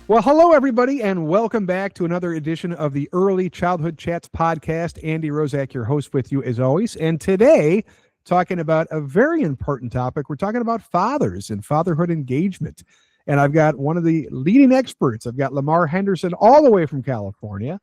Well, hello, everybody, and welcome back to another edition of the Early Childhood Chats podcast. Andy Roszak, your host, with you as always. And today, talking about a very important topic. We're talking about fathers and fatherhood engagement. And I've got one of the leading experts. I've got Lamar Henderson, all the way from California.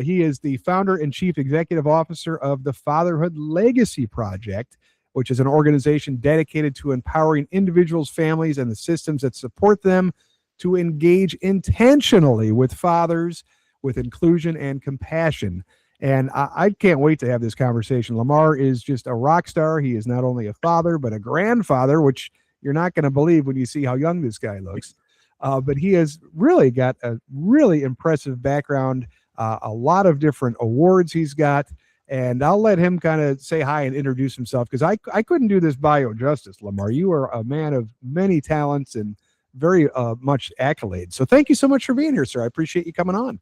He is the founder and chief executive officer of the Fatherhood Legacy Project, which is an organization dedicated to empowering individuals, families, and the systems that support them to engage intentionally with fathers, with inclusion and compassion. And I can't wait to have this conversation. Lamar is just a rock star. He is not only a father, but a grandfather, which you're not going to believe when you see how young this guy looks. But he has really got a really impressive background, a lot of different awards he's got. And I'll let him kind of say hi and introduce himself, because I couldn't do this bio justice, Lamar. You are a man of many talents and very much accolades. So thank you so much for being here, sir. I appreciate you coming on.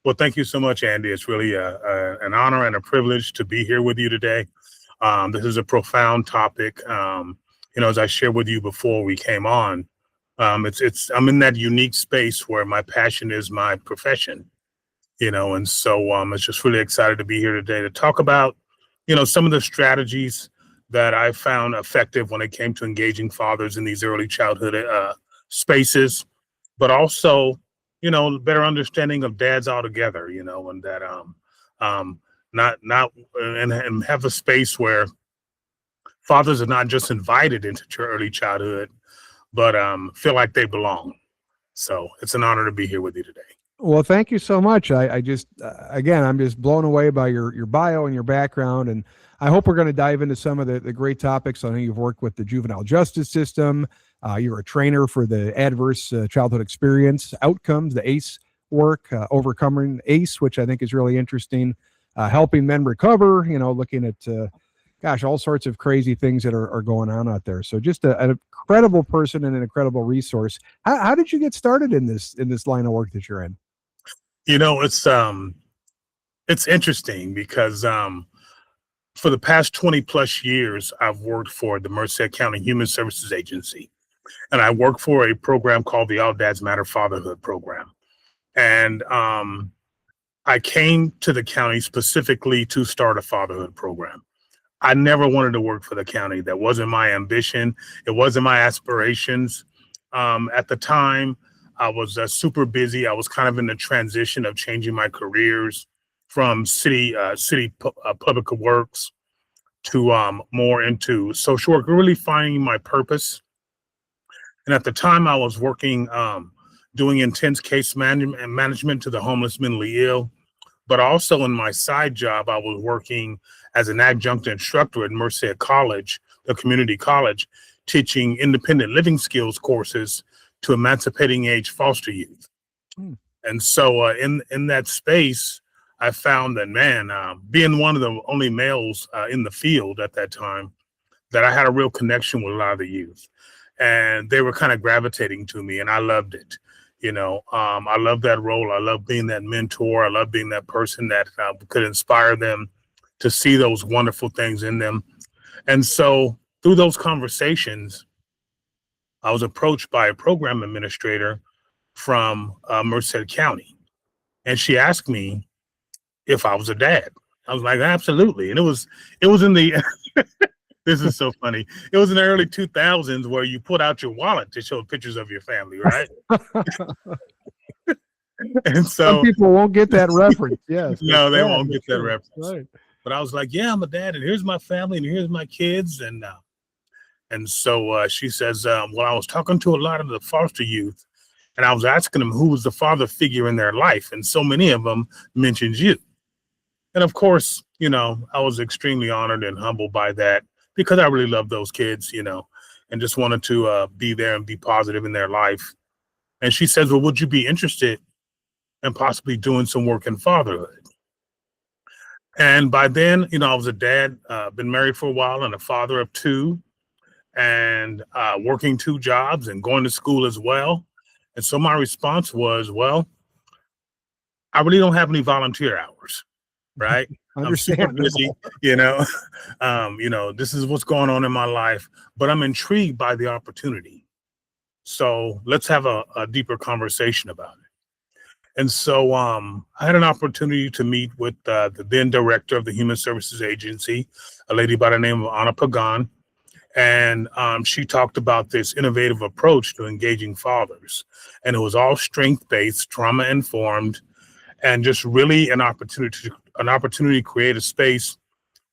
Well, thank you so much, Andy. It's really an honor and a privilege to be here with you today. This is a profound topic. As I shared with you before we came on, I'm in that unique space where my passion is my profession, and so it's just really excited to be here today to talk about, some of the strategies that I found effective when it came to engaging fathers in these early childhood spaces, but also, better understanding of dads altogether, and that and have a space where fathers are not just invited into early childhood, but feel like they belong. So it's an honor to be here with you today. Well, thank you so much. I just, again, I'm just blown away by your bio and your background. And I hope we're going to dive into some of the great topics. I know you've worked with the juvenile justice system. You're a trainer for the adverse childhood experience outcomes, the ACE work, overcoming ACE, which I think is really interesting, helping men recover, looking at, all sorts of crazy things that are going on out there. So just an incredible person and an incredible resource. How did you get started in this line of work that you're in? It's interesting because for the past 20 plus years, I've worked for the Merced County Human Services Agency. And I work for a program called the All Dads Matter Fatherhood Program. And I came to the county specifically to start a fatherhood program. I never wanted to work for the county. That wasn't my ambition. It wasn't my aspirations. At the time, I was super busy. I was kind of in the transition of changing my careers from city public works to more into social work, really finding my purpose. And at the time, I was working, doing intense case management to the homeless, mentally ill. But also in my side job, I was working as an adjunct instructor at Merced College, the community college, teaching independent living skills courses to emancipating age foster youth. And so in that space, I found that, man, being one of the only males in the field at that time, that I had a real connection with a lot of the youth. And they were kind of gravitating to me, and I loved it. I love that role. I love being that mentor. I love being that person that could inspire them to see those wonderful things in them. And so through those conversations, I was approached by a program administrator from Merced County. And she asked me if I was a dad. I was like, absolutely. And it was in the, this is so funny. It was in the early 2000s where you put out your wallet to show pictures of your family, right? And so some people won't get that reference. Yes. No, they won't get that reference. Right. But I was like, yeah, I'm a dad, and here's my family, and here's my kids. And so she says, well, I was talking to a lot of the foster youth, and I was asking them who was the father figure in their life. And so many of them mentioned you. And of course, I was extremely honored and humbled by that, because I really love those kids, and just wanted to be there and be positive in their life. And she says, well, would you be interested in possibly doing some work in fatherhood? And by then, I was a dad, been married for a while, and a father of two, and working 2 jobs and going to school as well. And so my response was, well, I really don't have any volunteer hours, right? I'm super busy, this is what's going on in my life, but I'm intrigued by the opportunity. So let's have a deeper conversation about it. And so I had an opportunity to meet with the then director of the Human Services Agency, a lady by the name of Anna Pagan. And she talked about this innovative approach to engaging fathers. And it was all strength-based, trauma-informed, and just really an opportunity to create a space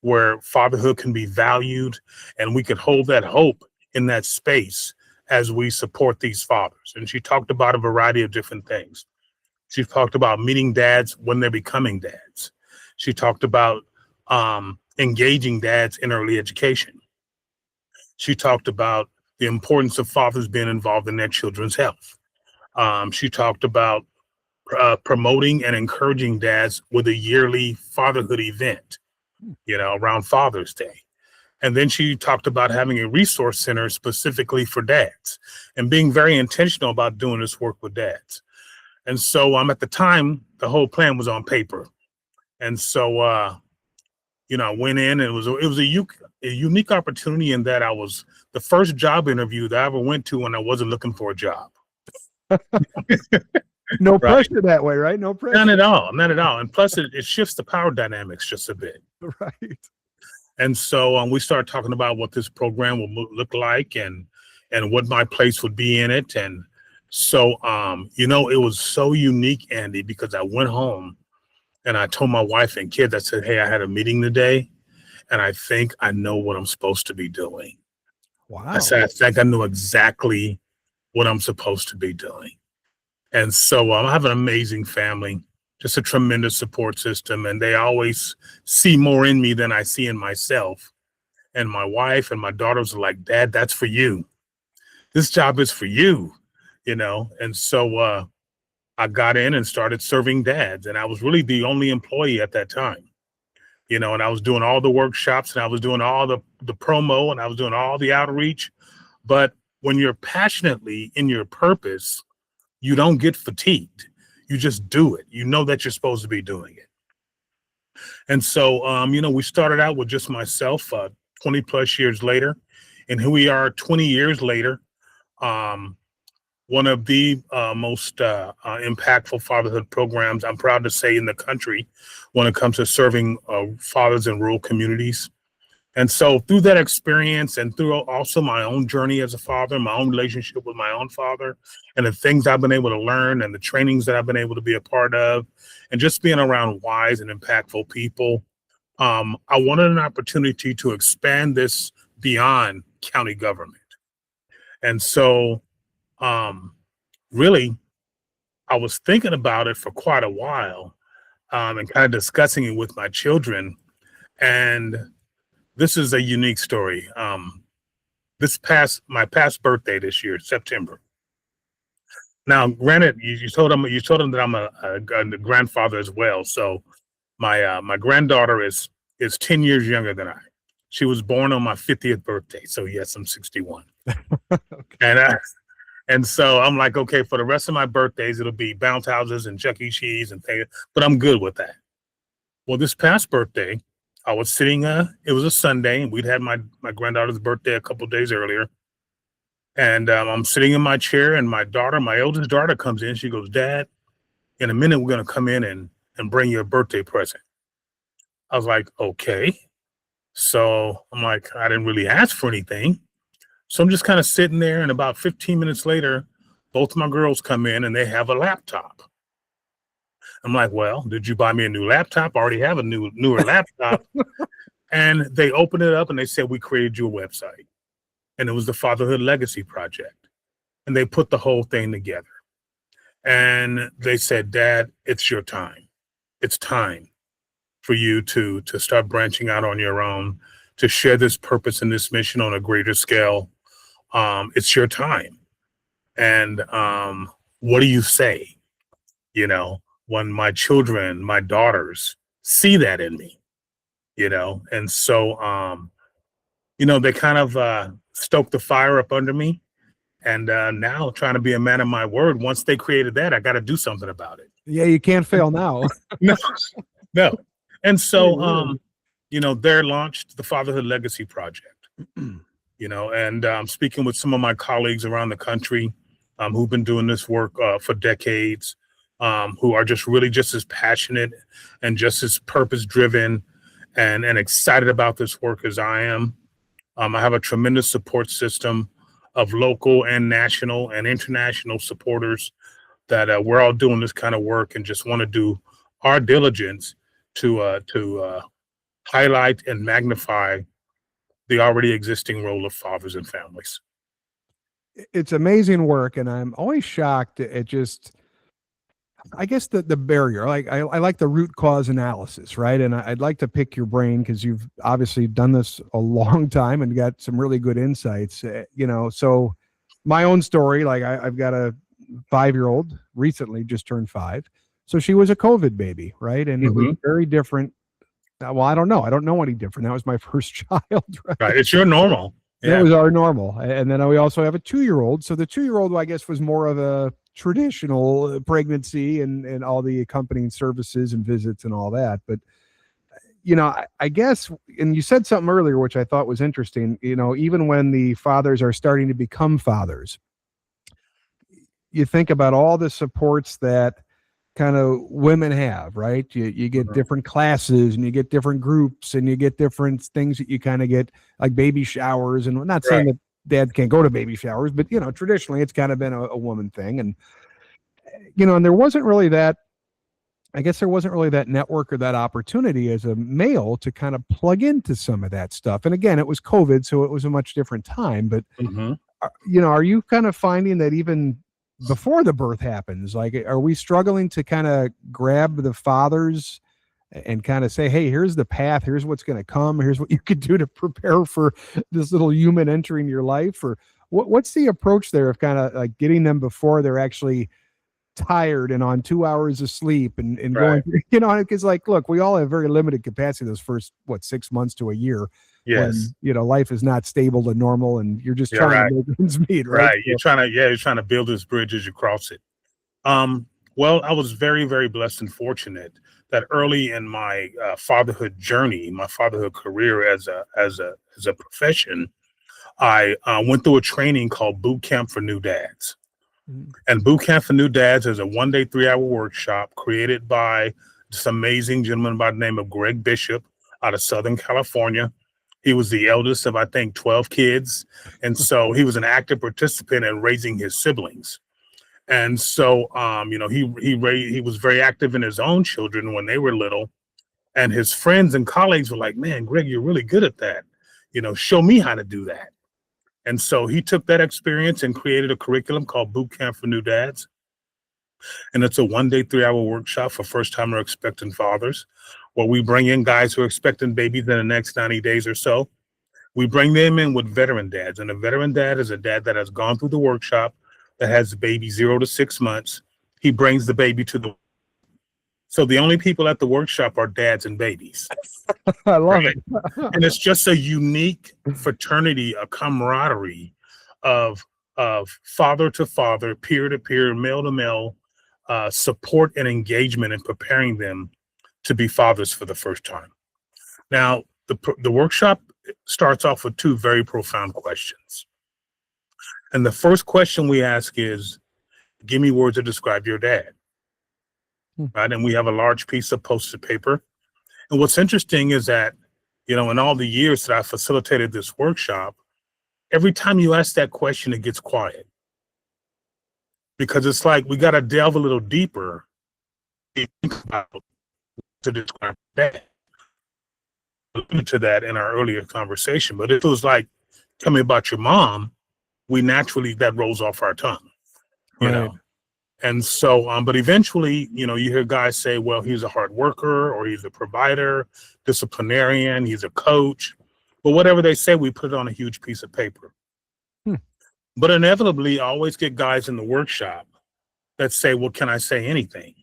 where fatherhood can be valued, and we could hold that hope in that space as we support these fathers. And she talked about a variety of different things. She talked about meeting dads when they're becoming dads. She talked about engaging dads in early education. She talked about the importance of fathers being involved in their children's health. She talked about promoting and encouraging dads with a yearly fatherhood event, around Father's Day. And then she talked about having a resource center specifically for dads and being very intentional about doing this work with dads. And so at the time, the whole plan was on paper. And so, I went in, and it was a unique opportunity in that I was the first job interview that I ever went to when I wasn't looking for a job. No pressure that way, right? No pressure. None at all. And plus it shifts the power dynamics just a bit. Right. And so we started talking about what this program will look like and what my place would be in it. And so, it was so unique, Andy, because I went home and I told my wife and kids, I said, hey, I had a meeting today, and I think I know what I'm supposed to be doing. Wow. I said, I think I know exactly what I'm supposed to be doing. And so I have an amazing family, just a tremendous support system. And they always see more in me than I see in myself. And my wife and my daughters are like, Dad, that's for you. This job is for you, And so I got in and started serving dads. And I was really the only employee at that time, and I was doing all the workshops, and I was doing all the promo, and I was doing all the outreach. But when you're passionately in your purpose, you don't get fatigued. You just do it. You know that you're supposed to be doing it. And so, we started out with just myself 20 plus years later. And here we are 20 years later, one of the most impactful fatherhood programs, I'm proud to say, in the country when it comes to serving fathers in rural communities. And so through that experience and through also my own journey as a father, my own relationship with my own father, and the things I've been able to learn and the trainings that I've been able to be a part of, and just being around wise and impactful people, I wanted an opportunity to expand this beyond county government. And so really, I was thinking about it for quite a while and kind of discussing it with my children. And this is a unique story. My past birthday this year, September. Now, granted, you told them that I'm a grandfather as well. So my granddaughter is 10 years younger than I. She was born on my 50th birthday. So yes, I'm 61. Okay. And so I'm like, okay, for the rest of my birthdays, it'll be bounce houses and Chuck E. Cheese and things, but I'm good with that. Well, this past birthday, I was sitting, it was a Sunday, and we'd had my granddaughter's birthday a couple of days earlier. And I'm sitting in my chair, and my eldest daughter comes in. She goes, Dad, in a minute, we're going to come in and bring you a birthday present. I was like, okay. So I'm like, I didn't really ask for anything. So I'm just kind of sitting there, and about 15 minutes later, both my girls come in and they have a laptop. I'm like, well, did you buy me a new laptop? I already have a newer laptop. And they opened it up and they said, we created you a website. And it was the Fatherhood Legacy Project. And they put the whole thing together. And they said, Dad, it's your time. It's time for you to start branching out on your own, to share this purpose and this mission on a greater scale. It's your time. And what do you say, when my children, my daughters see that in me, And so, they kind of stoked the fire up under me. And now trying to be a man of my word, once they created that, I got to do something about it. Yeah, you can't fail now. No. And so, they're launched the Fatherhood Legacy Project, and speaking with some of my colleagues around the country, who've been doing this work for decades, who are just really just as passionate and just as purpose driven and excited about this work as I am. I have a tremendous support system of local and national and international supporters that we're all doing this kind of work and just want to do our diligence to highlight and magnify the already existing role of fathers and families. It's amazing work, and I'm always shocked at just, I guess, the barrier. Like I like the root cause analysis, right? And I'd like to pick your brain because you've obviously done this a long time and got some really good insights. So my own story, like I've got a 5-year-old, recently just turned 5, so she was a COVID baby, right? And it was very different. Well, I don't know any different. That was my first child, right? Right, it's your normal. Yeah. That was our normal. And then we also have a 2-year-old. So the 2-year-old, I guess, was more of a traditional pregnancy and all the accompanying services and visits and all that. But, I guess, and you said something earlier, which I thought was interesting, even when the fathers are starting to become fathers, you think about all the supports that kind of women have, right? You get different classes and you get different groups and you get different things that you kind of get, like baby showers. And I'm not saying that dad can't go to baby showers, but traditionally it's kind of been a woman thing. And and there wasn't really that, I guess there wasn't really that network or that opportunity as a male to kind of plug into some of that stuff. And again, it was COVID, so it was a much different time. But are you kind of finding that even before the birth happens, like, are we struggling to kind of grab the fathers and kind of say, hey, here's the path, here's what's going to come, here's what you could do to prepare for this little human entering your life? Or what's the approach there of kind of like getting them before they're actually tired and on 2 hours of sleep and going, because like, look, we all have very limited capacity those first 6 months to a year. Yes. When life is not stable and normal and you're just trying to make ends meet, right? Right. You're trying to build this bridge as you cross it. Well, I was very, very blessed and fortunate that early in my fatherhood journey, my fatherhood career as a profession, I went through a training called Boot Camp for New Dads. And Boot Camp for New Dads is a 1-day, 3-hour workshop created by this amazing gentleman by the name of Greg Bishop out of Southern California. He was the eldest of, I think, 12 kids. And so he was an active participant in raising his siblings. And so, he was very active in his own children when they were little. And his friends and colleagues were like, man, Greg, you're really good at that. Show me how to do that. And so he took that experience and created a curriculum called Boot Camp for New Dads. And it's a 1-day, 3-hour workshop for first-time or expectant fathers, where we bring in guys who are expecting babies in the next 90 days or so. We bring them in with veteran dads. And a veteran dad is a dad that has gone through the workshop, that has the baby 0 to 6 months. He brings the baby to the. So the only people at the workshop are dads and babies. I love it. And it's just a unique fraternity, a camaraderie of father to father, peer to peer, male to male support and engagement in preparing them to be fathers for the first time. Now, the workshop starts off with 2 very profound questions. And the first question we ask is, give me words to describe your dad. Right? And we have a large piece of post-it paper. And what's interesting is that, in all the years that I facilitated this workshop, every time you ask that question, it gets quiet. Because it's like, we got to delve a little deeper to describe that. To that in our earlier conversation, but if it was like, tell me about your mom, that rolls off our tongue, And so, but eventually, you hear guys say, well, he's a hard worker, or he's a provider, disciplinarian, he's a coach. But whatever they say, we put it on a huge piece of paper. But inevitably, I always get guys in the workshop that say, well, can I say anything?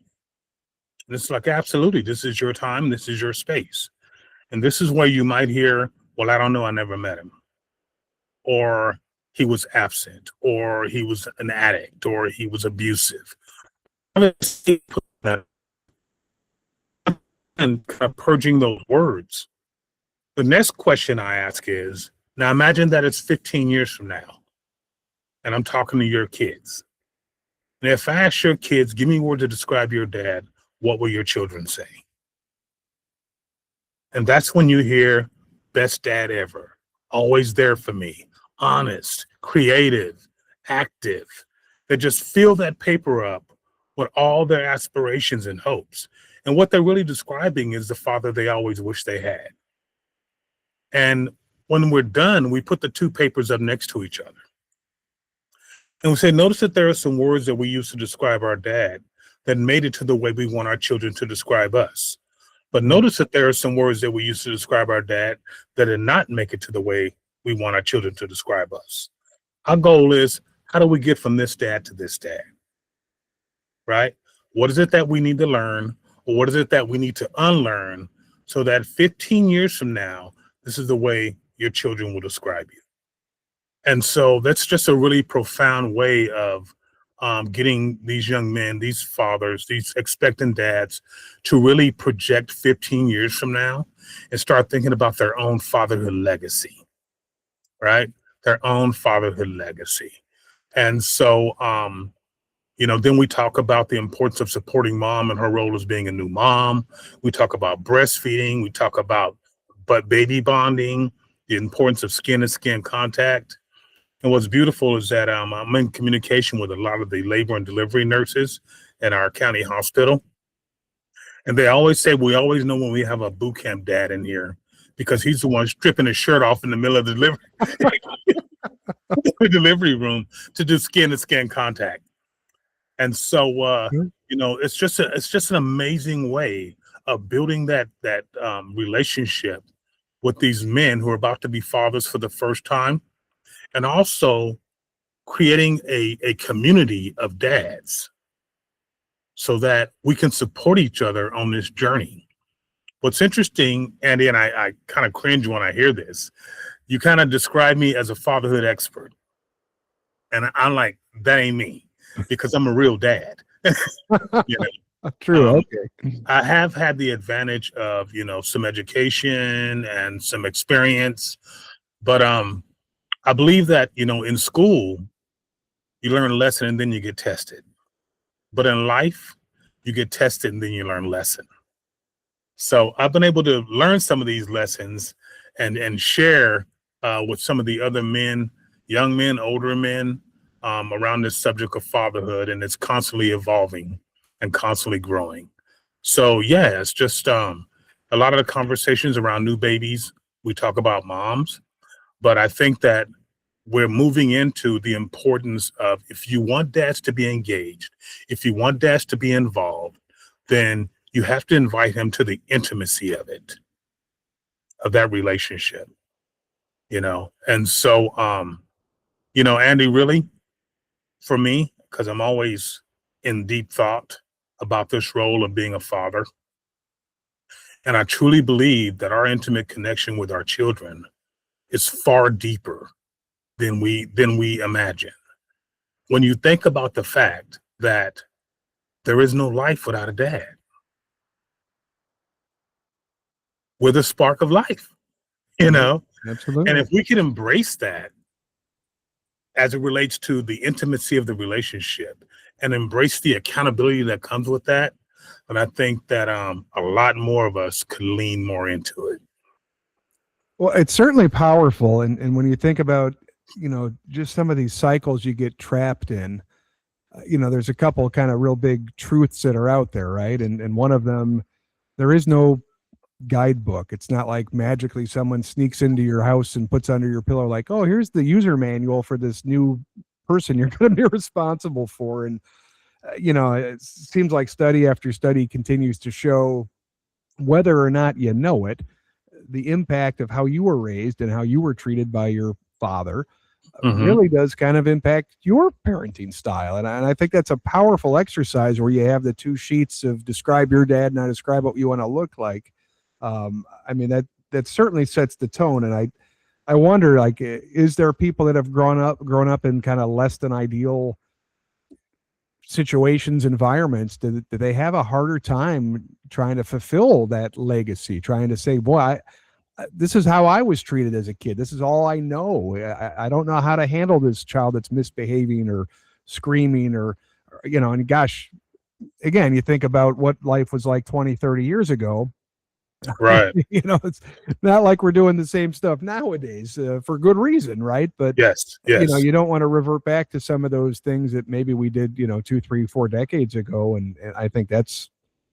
And it's like, absolutely, this is your time, this is your space. And this is where you might hear, well, I don't know, I never met him. Or he was absent, or he was an addict, or he was abusive. And kind of purging those words. The next question I ask is, now imagine that it's 15 years from now, and I'm talking to your kids. And if I ask your kids, give me a word to describe your dad, what will your children say? And that's when you hear best dad ever, always there for me, honest, creative, active. They just fill that paper up with all their aspirations and hopes. And what they're really describing is the father they always wish they had. And when we're done, we put the two papers up next to each other. And we say, notice that there are some words that we use to describe our dad that made it to the way we want our children to describe us. But notice that there are some words that we use to describe our dad that did not make it to the way we want our children to describe us. Our goal is, how do we get from this dad to this dad? Right? What is it that we need to learn? Or what is it that we need to unlearn so that 15 years from now, this is the way your children will describe you? And so that's just a really profound way of getting these young men, these fathers, these expectant dads to really project 15 years from now and start thinking about their own fatherhood legacy, right? Their own fatherhood legacy. And so, then we talk about the importance of supporting mom and her role as being a new mom. We talk about breastfeeding. We talk about baby bonding, the importance of skin to skin contact. And what's beautiful is that I'm in communication with a lot of the labor and delivery nurses at our county hospital. And they always say, we always know when we have a boot camp dad in here because he's the one stripping his shirt off in the middle of the delivery room to do skin to skin contact. And so, it's just an amazing way of building that relationship with these men who are about to be fathers for the first time. And also creating a community of dads so that we can support each other on this journey. What's interesting, Andy, and I kind of cringe when I hear this, you kind of describe me as a fatherhood expert. And I'm like, that ain't me because I'm a real dad. True. Okay. I have had the advantage of, some education and some experience, but I believe that, in school, you learn a lesson and then you get tested. But in life, you get tested and then you learn a lesson. So I've been able to learn some of these lessons and share with some of the other men, young men, older men, around this subject of fatherhood. And it's constantly evolving and constantly growing. So, yeah, it's just a lot of the conversations around new babies. We talk about moms. But I think that we're moving into the importance of, if you want dads to be engaged, if you want dads to be involved, then you have to invite him to the intimacy of it, of that relationship, And so, Andy, really, for me, because I'm always in deep thought about this role of being a father, and I truly believe that our intimate connection with our children is far deeper than we imagine. When you think about the fact that there is no life without a dad, we're the spark of life, Absolutely. And if we can embrace that as it relates to the intimacy of the relationship and embrace the accountability that comes with that, then I think that a lot more of us could lean more into it. Well, it's certainly powerful. And when you think about, just some of these cycles you get trapped in, there's a couple kind of real big truths that are out there, right? And one of them, there is no guidebook. It's not like magically someone sneaks into your house and puts under your pillow like, oh, here's the user manual for this new person you're going to be responsible for. And, it seems like study after study continues to show, whether or not you know it, the impact of how you were raised and how you were treated by your father really does kind of impact your parenting style. And I think that's a powerful exercise where you have the two sheets of describe your dad and I describe what you want to look like. That certainly sets the tone. And I wonder, like, is there people that have grown up in kind of less than ideal situations, environments? Do they have a harder time trying to fulfill that legacy, trying to say, boy, this is how I was treated as a kid. This is all I know. I don't know how to handle this child that's misbehaving or screaming or and gosh, again, you think about what life was like 20, 30 years ago. Right. It's not like we're doing the same stuff nowadays, for good reason, right? But Yes. Yes. you don't want to revert back to some of those things that maybe we did, 2, 3, 4 decades ago, and I think that's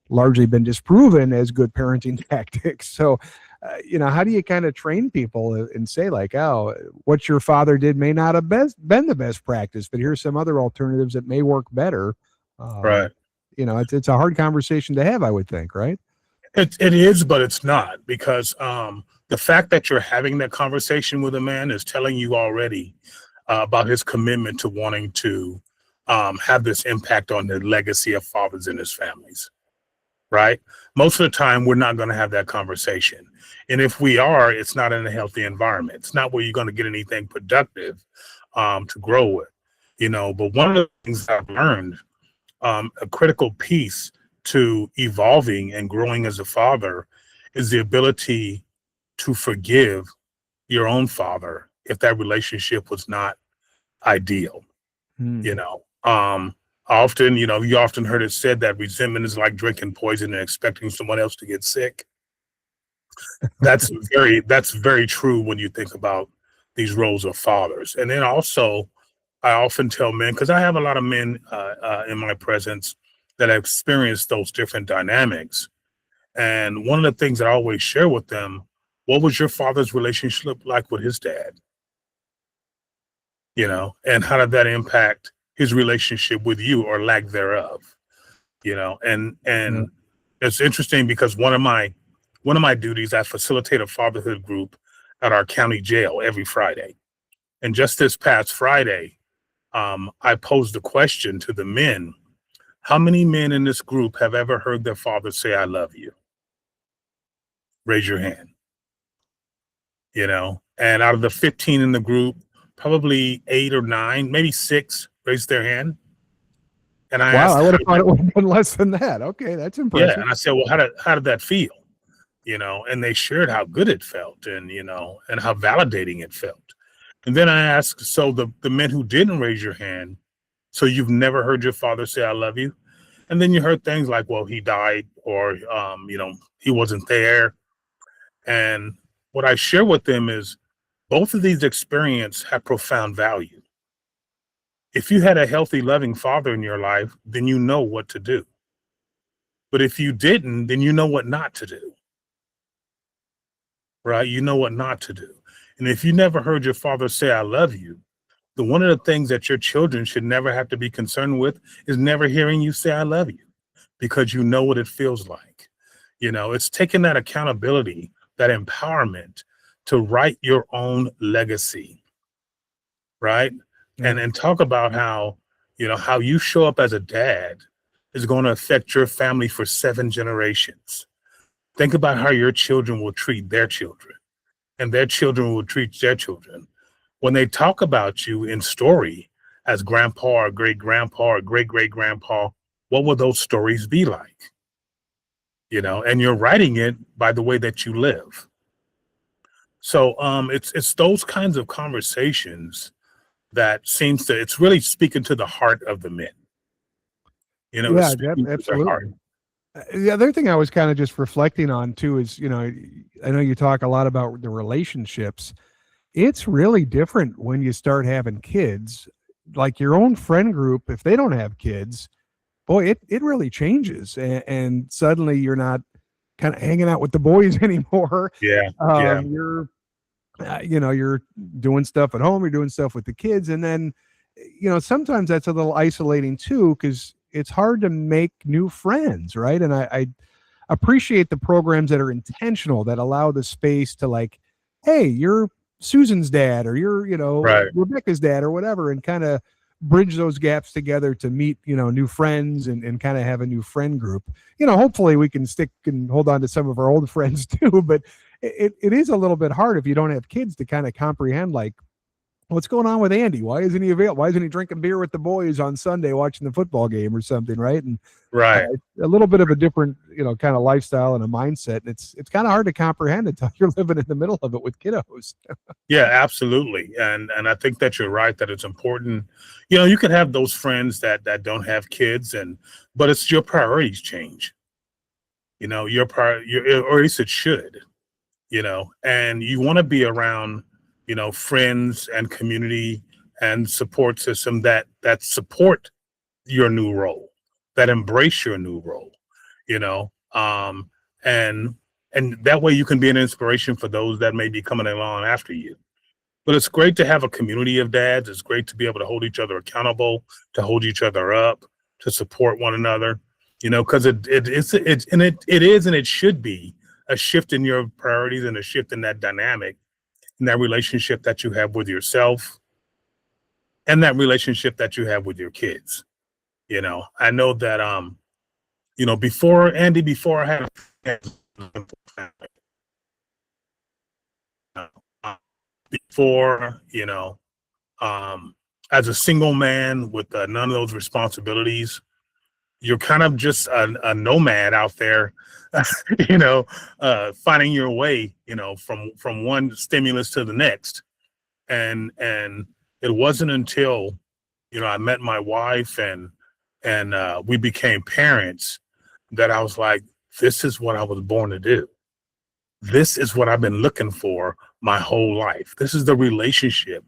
largely been disproven as good parenting tactics. So, how do you kind of train people and say like, oh, what your father did may not have been the best practice, but here's some other alternatives that may work better. Right. It's a hard conversation to have, I would think, right? It is, but it's not, because the fact that you're having that conversation with a man is telling you already about his commitment to wanting to have this impact on the legacy of fathers in his families. Right. Most of the time, we're not going to have that conversation. And if we are, it's not in a healthy environment. It's not where you're going to get anything productive to grow with, But one of the things I've learned, a critical piece to evolving and growing as a father, is the ability to forgive your own father if that relationship was not ideal. Often, you often heard it said that resentment is like drinking poison and expecting someone else to get sick. That's very true when you think about these roles of fathers. And then also, I often tell men, because I have a lot of men in my presence that have experienced those different dynamics. And one of the things that I always share with them, what was your father's relationship like with his dad? And how did that impact his relationship with you, or lack thereof? And it's interesting because one of my duties, I facilitate a fatherhood group at our county jail every Friday. And just this past Friday, I posed a question to the men: how many men in this group have ever heard their father say, "I love you"? Raise your hand. And out of the 15 in the group, probably 8 or 9, maybe 6 raised their hand. And I asked, I would have thought it would have been less than that. Okay, that's impressive. Yeah, and I said, well, how did that feel? And they shared how good it felt, and and how validating it felt. And then I asked, so the men who didn't raise your hand, so you've never heard your father say, "I love you"? And then you heard things like, well, he died, or he wasn't there. And what I share with them is, both of these experiences have profound value. If you had a healthy, loving father in your life, then you know what to do. But if you didn't, then you know what not to do. Right? You know what not to do. And if you never heard your father say, "I love you," then one of the things that your children should never have to be concerned with is never hearing you say, "I love you," because you know what it feels like. It's taking that accountability, that empowerment to write your own legacy. Right. And talk about how, how you show up as a dad is going to affect your family for 7 generations. Think about how your children will treat their children, and their children will treat their children. When they talk about you in story as grandpa or great grandpa or great great grandpa, what will those stories be like? And you're writing it by the way that you live. So it's those kinds of conversations that it's really speaking to the heart of the men. It's speaking to their heart. Absolutely. The other thing I was kind of just reflecting on too is, I know you talk a lot about the relationships. It's really different when you start having kids. Like your own friend group, if they don't have kids, boy, it really changes. And suddenly you're not kind of hanging out with the boys anymore. Yeah. You're you're doing stuff at home, you're doing stuff with the kids. And then, sometimes that's a little isolating too, because it's hard to make new friends, right? And I appreciate the programs that are intentional, that allow the space to, like, hey, you're Susan's dad, or you're, Right. Rebecca's dad, or whatever, and kind of bridge those gaps together to meet, new friends, and kind of have a new friend group. Hopefully we can stick and hold on to some of our old friends too, but it is a little bit hard if you don't have kids to kind of comprehend, like, what's going on with Andy? Why isn't he available? Why isn't he drinking beer with the boys on Sunday watching the football game or something, right? And Right. a little bit of a different, kind of lifestyle and a mindset. And it's kind of hard to comprehend until you're living in the middle of it with kiddos. Yeah, absolutely. And I think that you're right that it's important. You can have those friends that don't have kids, but it's your priorities change. Or at least it should. And you want to be around, friends and community and support system that support your new role, that embrace your new role, you know, um, and and that way you can be an inspiration for those that may be coming along after you. But it's great to have a community of dads. It's great to be able to hold each other accountable, to hold each other up, to support one another. Because it is and it should be a shift in your priorities and a shift in that dynamic, in that relationship that you have with yourself and that relationship that you have with your kids. I know that before I had a before, as a single man with none of those responsibilities, you're kind of just a nomad out there, finding your way, from one stimulus to the next. And it wasn't until, I met my wife and we became parents that I was like, this is what I was born to do. This is what I've been looking for my whole life. This is the relationship,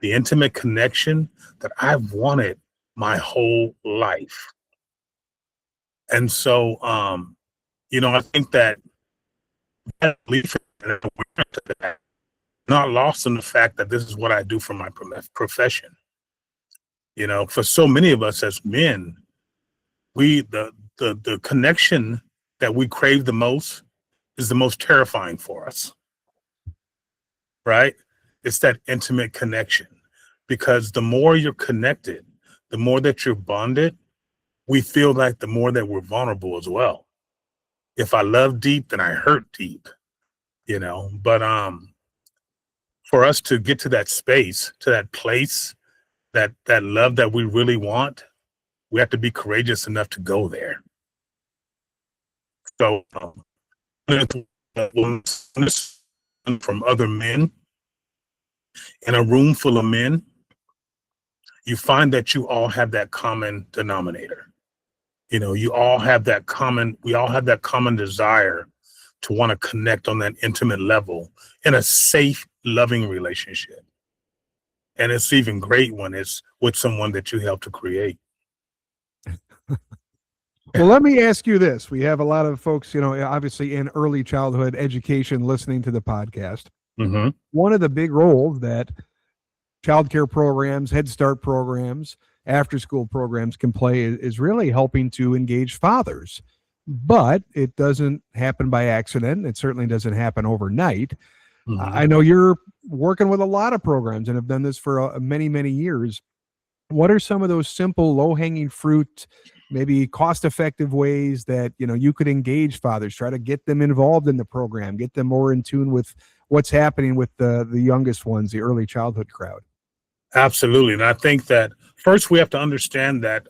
the intimate connection that I've wanted my whole life. And so, I think that not lost in the fact that this is what I do for my profession. For so many of us as men, the connection that we crave the most is the most terrifying for us, right? It's that intimate connection, because the more you're connected, the more that you're bonded, we feel like the more that we're vulnerable as well. If I love deep, then I hurt deep, but for us to get to that space, to that place, that love that we really want, we have to be courageous enough to go there. So from other men in a room full of men, you find that you all have that common denominator. We all have that common desire to want to connect on that intimate level in a safe, loving relationship. And it's even great when it's with someone that you help to create. Well, let me ask you this. We have a lot of folks, obviously in early childhood education listening to the podcast. Mm-hmm. One of the big roles that childcare programs, Head Start programs, after school programs can play is really helping to engage fathers. But it doesn't happen by accident. It certainly doesn't happen overnight. Mm-hmm. I know you're working with a lot of programs and have done this for many, many years. What are some of those simple, low-hanging fruit, maybe cost-effective ways that you could engage fathers, try to get them involved in the program, get them more in tune with what's happening with the youngest ones, the early childhood crowd? Absolutely. And I think that first we have to understand that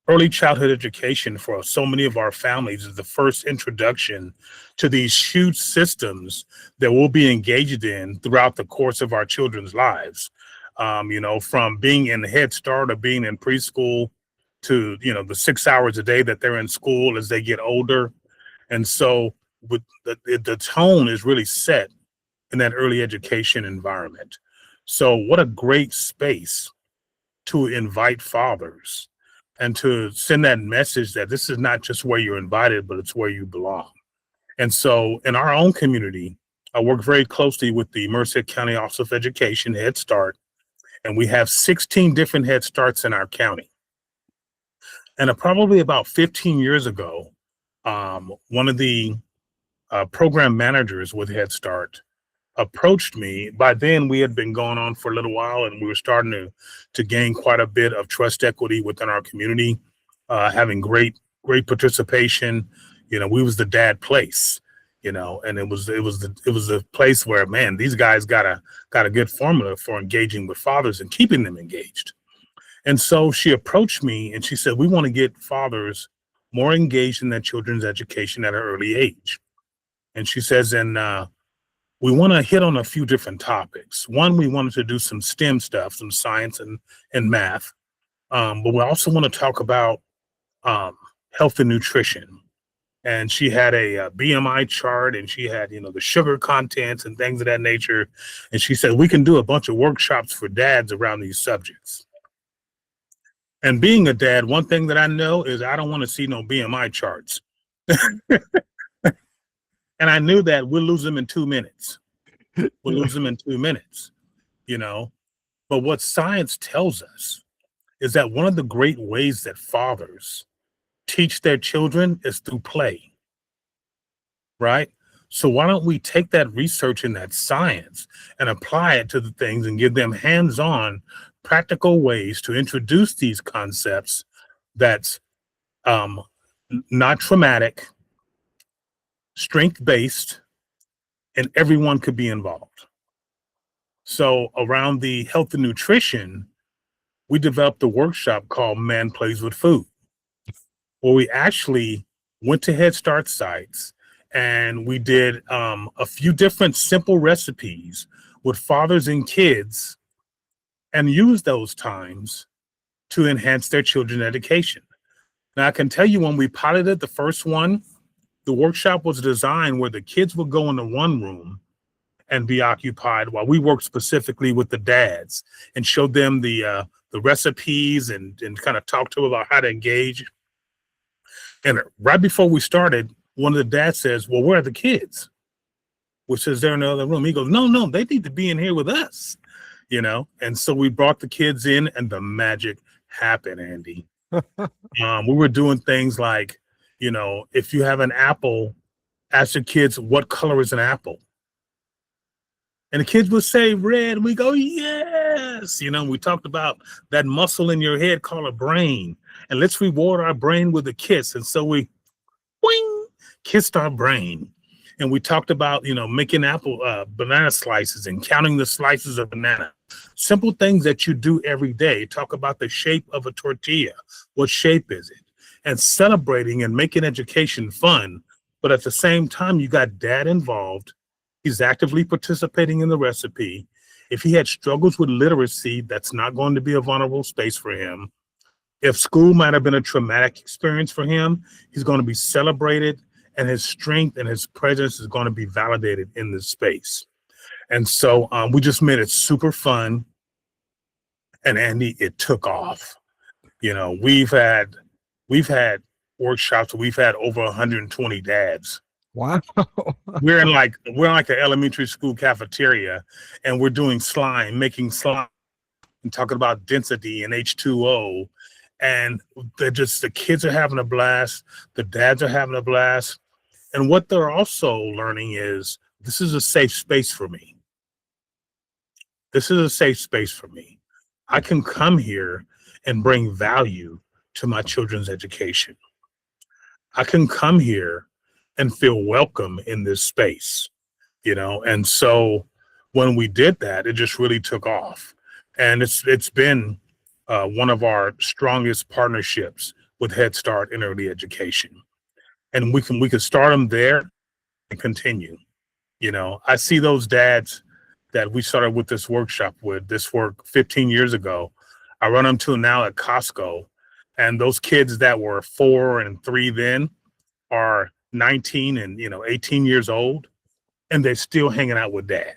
early childhood education for so many of our families is the first introduction to these huge systems that we'll be engaged in throughout the course of our children's lives. From being in Head Start or being in preschool to, the 6 hours a day that they're in school as they get older. And so with the tone is really set in that early education environment. So what a great space to invite fathers and to send that message that this is not just where you're invited, but it's where you belong. And so in our own community, I work very closely with the Merced County Office of Education, Head Start, and we have 16 different Head Starts in our county. And probably about 15 years ago, one of the program managers with Head Start approached me. By then, we had been going on for a little while, and we were starting to gain quite a bit of trust equity within our community, having great participation. We was the dad place, and it was a place where, man, these guys got a good formula for engaging with fathers and keeping them engaged. And so she approached me and she said, we want to get fathers more engaged in their children's education at an early age. And she says, and we want to hit on a few different topics. One, we wanted to do some STEM stuff, some science and math. But we also want to talk about health and nutrition. And she had a BMI chart, and she had, the sugar contents and things of that nature. And she said, we can do a bunch of workshops for dads around these subjects. And being a dad, one thing that I know is I don't want to see no BMI charts. And I knew that we'll lose them in 2 minutes. We'll lose them in 2 minutes, But what science tells us is that one of the great ways that fathers teach their children is through play, right? So why don't we take that research and that science and apply it to the things and give them hands-on practical ways to introduce these concepts that's not traumatic, strength-based, and everyone could be involved. So around the health and nutrition, we developed a workshop called Man Plays with Food, where we actually went to Head Start sites and we did a few different simple recipes with fathers and kids and used those times to enhance their children's education. Now, I can tell you when we piloted the first one, the workshop was designed where the kids would go into one room and be occupied while we worked specifically with the dads and showed them the recipes and kind of talked to them about how to engage. And right before we started, one of the dads says, well, where are the kids? Which says they're in the other room. He goes, no, they need to be in here with us, And so we brought the kids in and the magic happened, Andy. We were doing things like, if you have an apple, ask your kids, what color is an apple? And the kids would say red. We go, yes. We talked about that muscle in your head called a brain. And let's reward our brain with a kiss. And so we kissed our brain. And we talked about, making banana slices and counting the slices of banana. Simple things that you do every day. Talk about the shape of a tortilla. What shape is it? And celebrating and making education fun. But at the same time, you got dad involved. He's actively participating in the recipe. If he had struggles with literacy, that's not going to be a vulnerable space for him. If school might have been a traumatic experience for him, he's going to be celebrated, and his strength and his presence is going to be validated in this space. And so we just made it super fun. And Andy, it took off. We've had workshops. We've had over 120 dads. Wow. we're in like an elementary school cafeteria, and we're doing making slime and talking about density and H2O. And the kids are having a blast. The dads are having a blast. And what they're also learning is this is a safe space for me. This is a safe space for me. I can come here and bring value to my children's education. I can come here and feel welcome in this space, And so when we did that, it just really took off. And it's been one of our strongest partnerships with Head Start in early education. And we can start them there and continue. I see those dads that we started with this workshop with, this work 15 years ago. I run them to now at Costco. And those kids that were 4 and 3 then are 19 and 18 years old, and they're still hanging out with dad,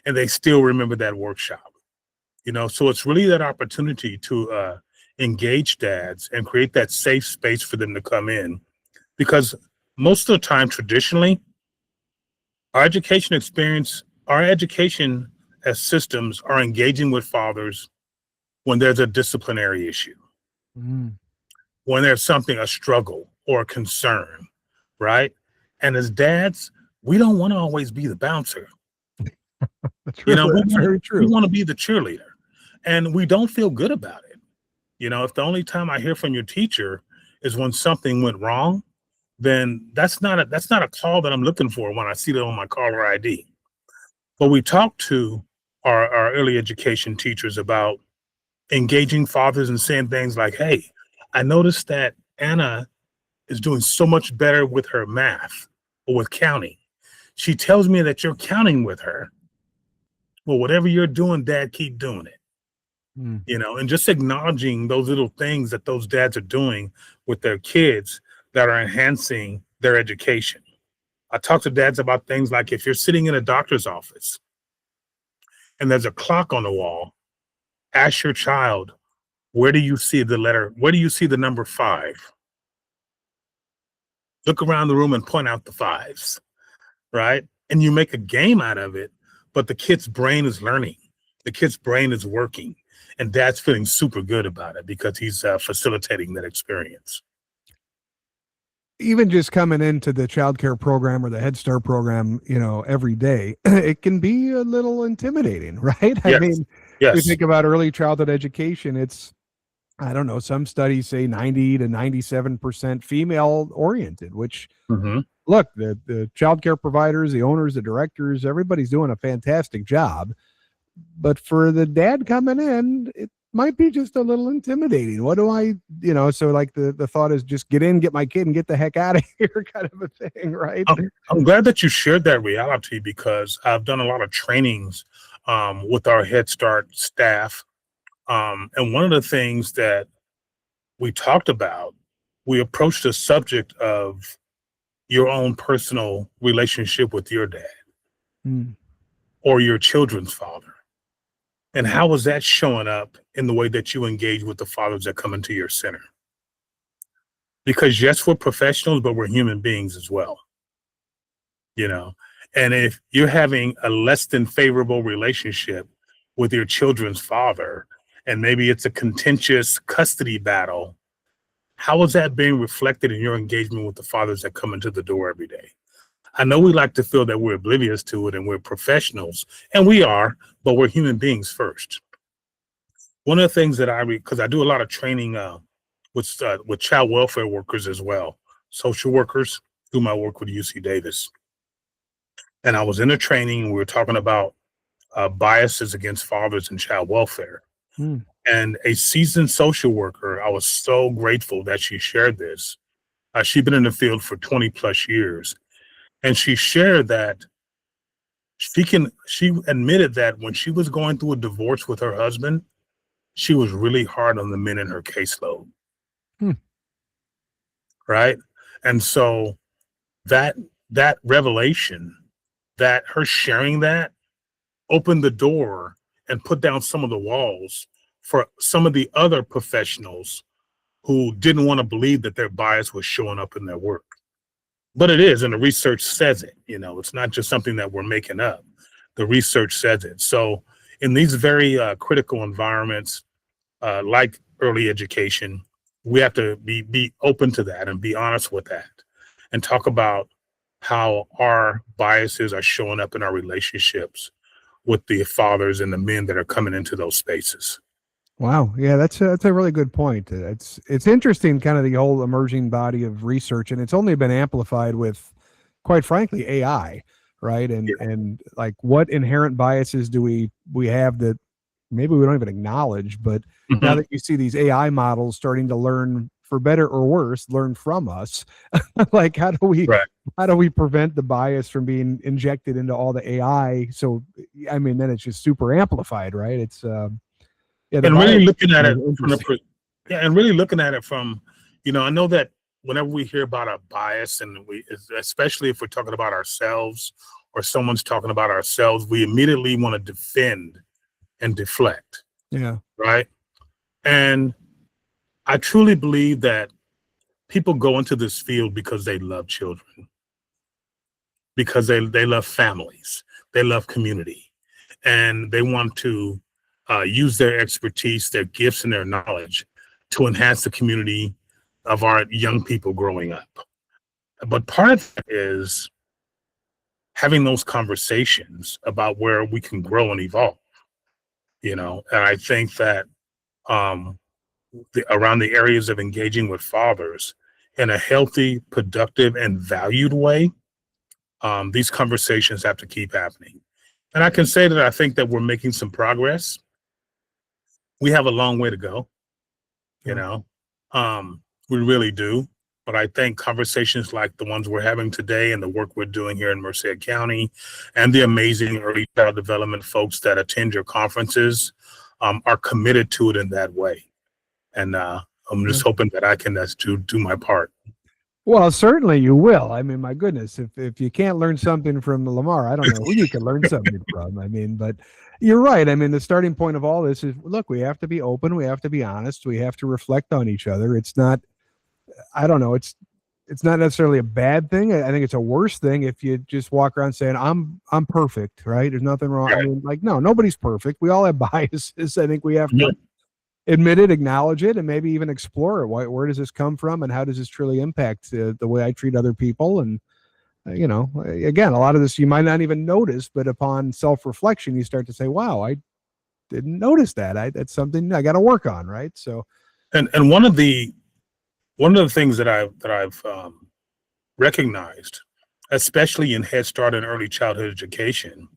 and they still remember that workshop. So it's really that opportunity to engage dads and create that safe space for them to come in, because most of the time, traditionally, our education as systems are engaging with fathers when there's a disciplinary issue, when there's a struggle or a concern, right? And as dads, we don't want to always be the bouncer. Very true. We want to be the cheerleader, and we don't feel good about it. If the only time I hear from your teacher is when something went wrong, then that's not a call that I'm looking for when I see that on my caller ID. But we talked to our early education teachers about engaging fathers and saying things like, hey, I noticed that Anna is doing so much better with her math or with counting. She tells me that you're counting with her. Well, whatever you're doing, Dad, keep doing it. Mm. And just acknowledging those little things that those dads are doing with their kids that are enhancing their education. I talk to dads about things like if you're sitting in a doctor's office and there's a clock on the wall, ask your child, where do you see the number 5? Look around the room and point out the 5s, right? And you make a game out of it, but the kid's brain is learning. The kid's brain is working, and dad's feeling super good about it because he's facilitating that experience. Even just coming into the child care program or the Head Start program, every day, it can be a little intimidating, right? Yes. I mean, Yes. you think about early childhood education, it's, I don't know, some studies say 90 to 97% female oriented, which Mm-hmm. look, the child care providers, the owners, the directors, everybody's doing a fantastic job. But for the dad coming in, it might be just a little intimidating. What do I, so like the thought is just get in, get my kid and get the heck out of here kind of a thing, right? I'm glad that you shared that reality because I've done a lot of trainings with our Head Start staff. And one of the things that we talked about, we approached the subject of your own personal relationship with your dad or your children's father. And how is that showing up in the way that you engage with the fathers that come into your center? Because yes, we're professionals, but we're human beings as well. And if you're having a less than favorable relationship with your children's father, and maybe it's a contentious custody battle, how is that being reflected in your engagement with the fathers that come into the door every day? I know we like to feel that we're oblivious to it and we're professionals, and we are, but we're human beings first. One of the things that because I do a lot of training with child welfare workers as well, social workers, whom I work with UC Davis. And I was in a training, and we were talking about biases against fathers in child welfare. And a seasoned social worker, I was so grateful that she shared this. She'd been in the field for 20 plus years. And she shared that she admitted that when she was going through a divorce with her husband, she was really hard on the men in her caseload. Right. And so that revelation, that her sharing that opened the door and put down some of the walls for some of the other professionals who didn't want to believe that their bias was showing up in their work. But it is, and the research says it. It's not just something that we're making up. The research says it. So in these very critical environments, like early education, we have to be open to that and be honest with that and talk about how our biases are showing up in our relationships with the fathers and the men that are coming into those spaces. Wow. Yeah, that's a really good point. It's interesting, kind of the whole emerging body of research, and it's only been amplified with, quite frankly, AI, right? And like, what inherent biases do we have that maybe we don't even acknowledge? But now that you see these AI models starting to learn, for better or worse, learn from us, like how do we prevent the bias from being injected into all the AI? So I mean, then it's just super amplified, right? It's and really looking at it from, I know that whenever we hear about a bias, and especially if we're talking about ourselves or someone's talking about ourselves, we immediately want to defend and deflect. Yeah. Right. And I truly believe that people go into this field because they love children, because they love families, they love community, and they want to use their expertise, their gifts, and their knowledge to enhance the community of our young people growing up. But part of it is having those conversations about where we can grow and evolve, and I think that around the areas of engaging with fathers in a healthy, productive, and valued way, these conversations have to keep happening. And I can say that I think that we're making some progress. We have a long way to go, you Yeah. know, we really do. But I think conversations like the ones we're having today and the work we're doing here in Merced County and the amazing early child development folks that attend your conferences are committed to it in that way. And I'm Yeah. just hoping that I can do my part. Well, certainly you will. I mean, my goodness, if you can't learn something from Lamar, I don't know who you can learn something from. I mean, but you're right. I mean, the starting point of all this is, look, we have to be open, we have to be honest, we have to reflect on each other. It's not, I don't know, it's not necessarily a bad thing. I think it's a worse thing if you just walk around saying I'm perfect, right? There's nothing wrong. I Right. mean, like, no, nobody's perfect. We all have biases. I think we have Yeah. to admit it, acknowledge it, and maybe even explore it. Where does this come from, and how does this truly impact the way I treat other people? And again, a lot of this you might not even notice, but upon self-reflection, you start to say, "Wow, I didn't notice that. That's something I got to work on." Right? So, And one of the things that I've recognized, especially in Head Start and early childhood education,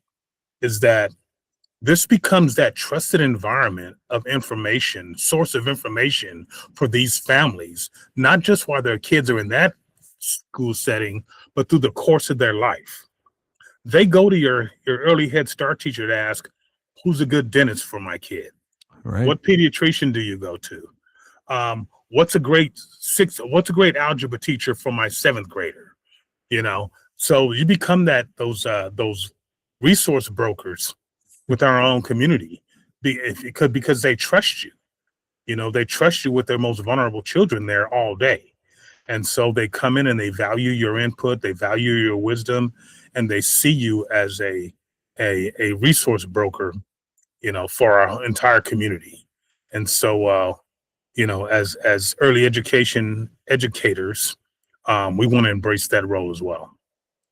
is that this becomes that trusted environment of information, source of information for these families, not just while their kids are in that school setting, but through the course of their life. They go to your early Head Start teacher to ask, who's a good dentist for my kid? right. What pediatrician do you go to? What's a great algebra teacher for my seventh grader? So you become those resource brokers with our own community because they trust you. They trust you with their most vulnerable children there all day. And so they come in and they value your input, they value your wisdom, and they see you as a resource broker, for our entire community. And so as early education educators, we want to embrace that role as well.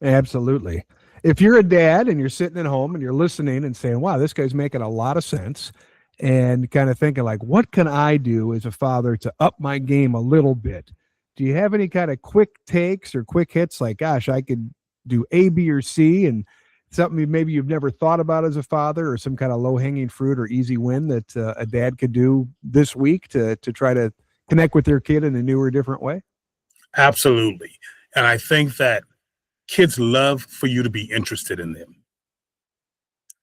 Absolutely. If you're a dad and you're sitting at home and you're listening and saying, wow, this guy's making a lot of sense, and kind of thinking like, what can I do as a father to up my game a little bit? Do you have any kind of quick takes or quick hits like, gosh, I could do A, B, or C, and something maybe you've never thought about as a father, or some kind of low hanging fruit or easy win that a dad could do this week to try to connect with their kid in a new or different way? Absolutely. And I think that kids love for you to be interested in them.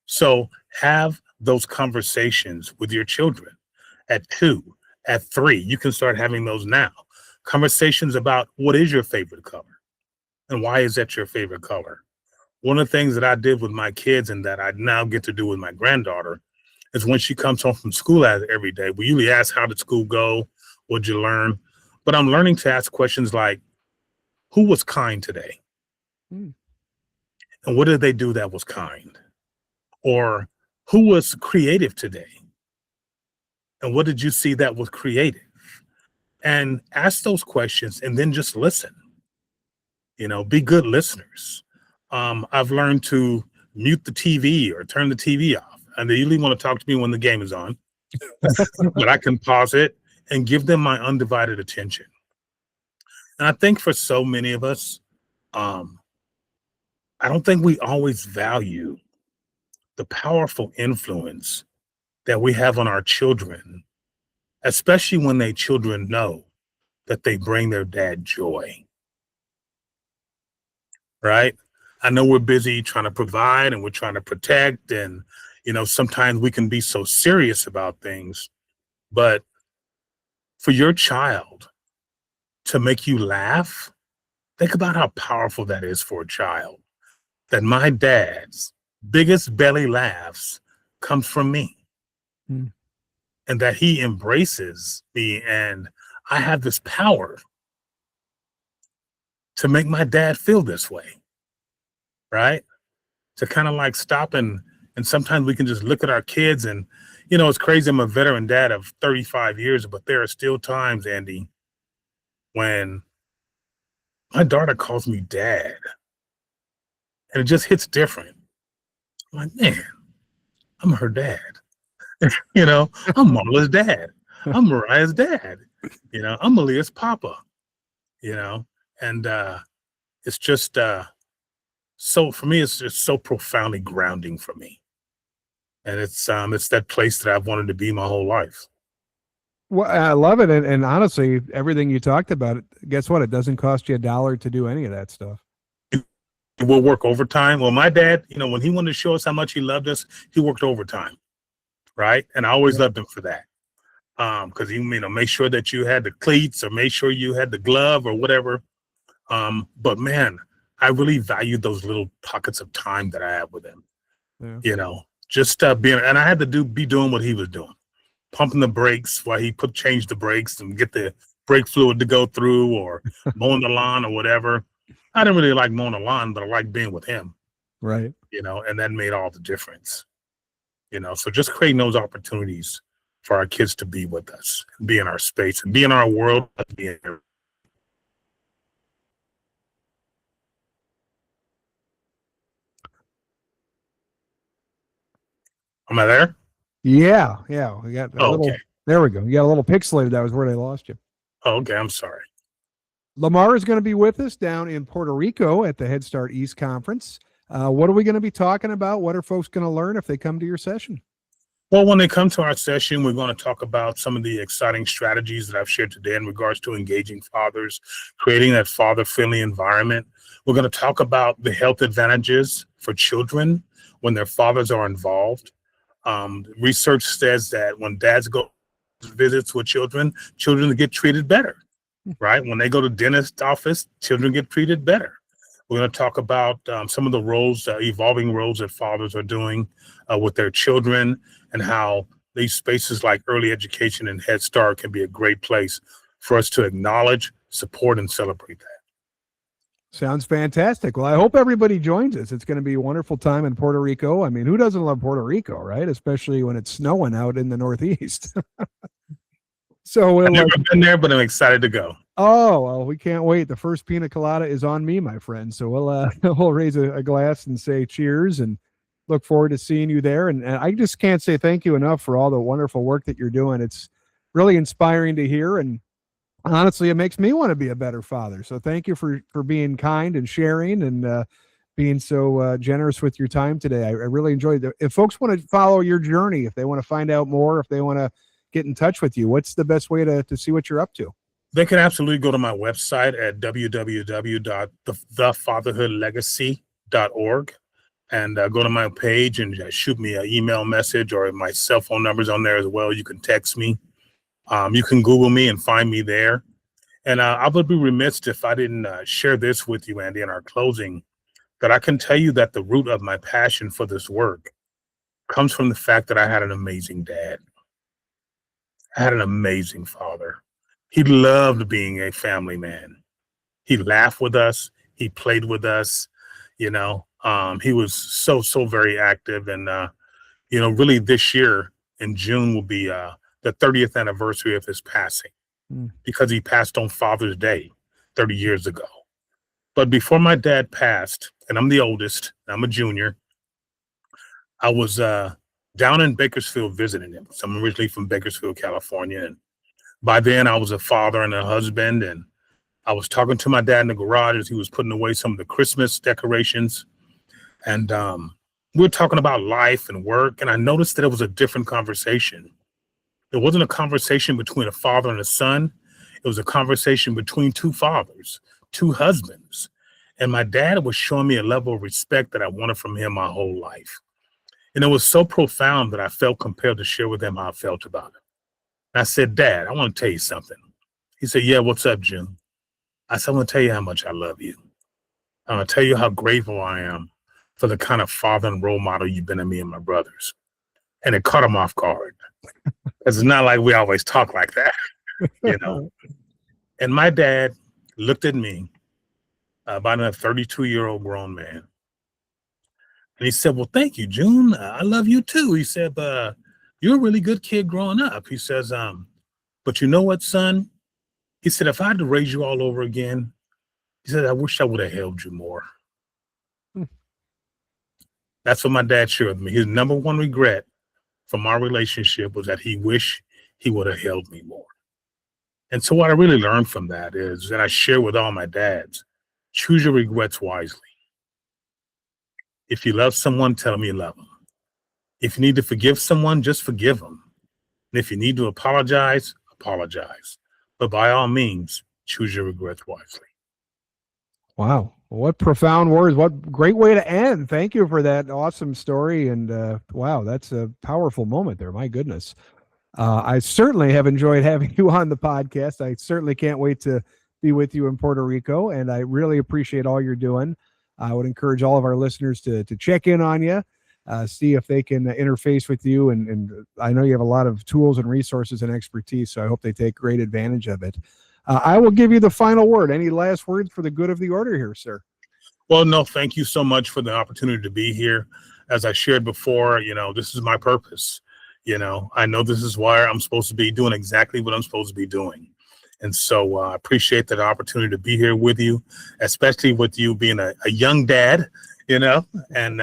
So have those conversations with your children at 2, at 3. You can start having those now. Conversations about what is your favorite color and why is that your favorite color? One of the things that I did with my kids and that I now get to do with my granddaughter is when she comes home from school every day, we usually ask, how did school go? What'd you learn? But I'm learning to ask questions like, who was kind today? Hmm. And what did they do that was kind? Or who was creative today? And what did you see that was creative? And ask those questions and then just listen. Be good listeners. I've learned to mute the TV or turn the TV off. And they usually want to talk to me when the game is on, but I can pause it and give them my undivided attention. And I think for so many of us, I don't think we always value the powerful influence that we have on our children, especially when they children know that they bring their dad joy. Right? I know we're busy trying to provide and we're trying to protect, and sometimes we can be so serious about things, but for your child to make you laugh, think about how powerful that is for a child. That my dad's biggest belly laughs comes from me. Hmm. And that he embraces me, and I have this power to make my dad feel this way, right? To kind of like stop and sometimes we can just look at our kids and, it's crazy. I'm a veteran dad of 35 years, but there are still times, Andy, when my daughter calls me dad and it just hits different. I'm like, man, I'm her dad. I'm Marla's dad. I'm Mariah's dad. I'm Malia's papa. you know, and it's just so for me, it's just so profoundly grounding for me, and it's that place that I've wanted to be my whole life. Well, I love it, and honestly, everything you talked about, guess what? It doesn't cost you a dollar to do any of that stuff. We'll work overtime. Well, my dad, when he wanted to show us how much he loved us, he worked overtime, right? And I always loved him for that. Because he, make sure that you had the cleats or make sure you had the glove or whatever. But man, I really valued those little pockets of time that I had with him. Yeah. Just being, and I had to be doing what he was doing, pumping the brakes while he change the brakes and get the brake fluid to go through, or mowing the lawn or whatever. I didn't really like mowing the lawn, but I liked being with him. Right. And that made all the difference. So just creating those opportunities for our kids to be with us, be in our space, and be in our world. Am I there? Yeah. We got a little. Okay. There we go. You got a little pixelated. That was where they lost you. Okay. I'm sorry. Lamar is going to be with us down in Puerto Rico at the Head Start East Conference. What are we going to be talking about? What are folks going to learn if they come to your session? Well, when they come to our session, we're going to talk about some of the exciting strategies that I've shared today in regards to engaging fathers, creating that father-friendly environment. We're going to talk about the health advantages for children when their fathers are involved. Research says that when dads go visits with children get treated better, right? When they go to dentist office, children get treated better. We're going to talk about some of the roles, evolving roles that fathers are doing with their children, and how these spaces like early education and Head Start can be a great place for us to acknowledge, support, and celebrate that. Sounds fantastic. Well, I hope everybody joins us. It's going to be a wonderful time in Puerto Rico. I mean, who doesn't love Puerto Rico, right? Especially when it's snowing out in the Northeast. So I've never been there, but I'm excited to go. Oh, well, we can't wait. The first pina colada is on me, my friend. So we'll raise a glass and say cheers, and look forward to seeing you there. And I just can't say thank you enough for all the wonderful work that you're doing. It's really inspiring to hear, and honestly, it makes me want to be a better father. So thank you for being kind and sharing, and being so generous with your time today. I really enjoyed it. If folks want to follow your journey, if they want to find out more, if they want to get in touch with you, what's the best way to see what you're up to? They can absolutely go to my website at www.thefatherhoodlegacy.org and go to my page and shoot me an email message, or my cell phone number's on there as well. You can text me. You can Google me and find me there. And I would be remiss if I didn't share this with you, Andy, in our closing, that I can tell you that the root of my passion for this work comes from the fact that I had an amazing dad. I had an amazing father. He loved being a family man. He laughed with us. He played with us. He was so very active. And, really this year in June will be the 30th anniversary of his passing, because he passed on Father's Day 30 years ago. But before my dad passed, and I'm the oldest, I'm a junior, I was down in Bakersfield visiting him. So I'm originally from Bakersfield, California. And by then I was a father and a husband, and I was talking to my dad in the garage as he was putting away some of the Christmas decorations. And we were talking about life and work, and I noticed that it was a different conversation. It wasn't a conversation between a father and a son. It was a conversation between two fathers, two husbands. And my dad was showing me a level of respect that I wanted from him my whole life. And it was so profound that I felt compelled to share with him how I felt about it. And I said, Dad, I want to tell you something. He said, yeah, what's up, June? I said, I want to tell you how much I love you. I want to tell you how grateful I am for the kind of father and role model you've been to me and my brothers. And it caught him off guard. It's not like we always talk like that, And my dad looked at me, about a 32-year-old grown man. And he said, well, thank you, June. I love you too. He said, you're a really good kid growing up. He says, but you know what, son? He said, if I had to raise you all over again, he said, I wish I would have held you more. That's what my dad shared with me. His number one regret from our relationship was that he wished he would have held me more. And so what I really learned from that is, and I share with all my dads, choose your regrets wisely. If you love someone, tell them you love them. If you need to forgive someone, just forgive them. And if you need to apologize, apologize. But by all means, choose your regrets wisely. Wow. What profound words. What great way to end. Thank you for that awesome story. And wow, that's a powerful moment there. My goodness. I certainly have enjoyed having you on the podcast. I certainly can't wait to be with you in Puerto Rico, and I really appreciate all you're doing. I would encourage all of our listeners to check in on you, see if they can interface with you. And I know you have a lot of tools and resources and expertise, so I hope they take great advantage of it. I will give you the final word. Any last words for the good of the order here, sir? Well, no, thank you so much for the opportunity to be here. As I shared before, this is my purpose. I know this is why I'm supposed to be doing exactly what I'm supposed to be doing. And so I appreciate that opportunity to be here with you, especially with you being a young dad, and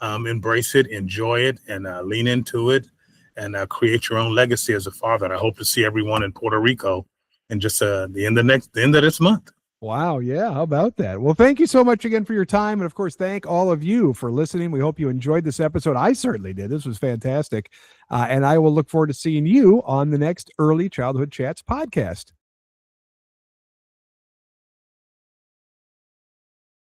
embrace it, enjoy it, and lean into it, and create your own legacy as a father. And I hope to see everyone in Puerto Rico in just the end of this month. Wow. Yeah. How about that? Well, thank you so much again for your time. And of course, thank all of you for listening. We hope you enjoyed this episode. I certainly did. This was fantastic. And I will look forward to seeing you on the next Early Childhood Chats podcast.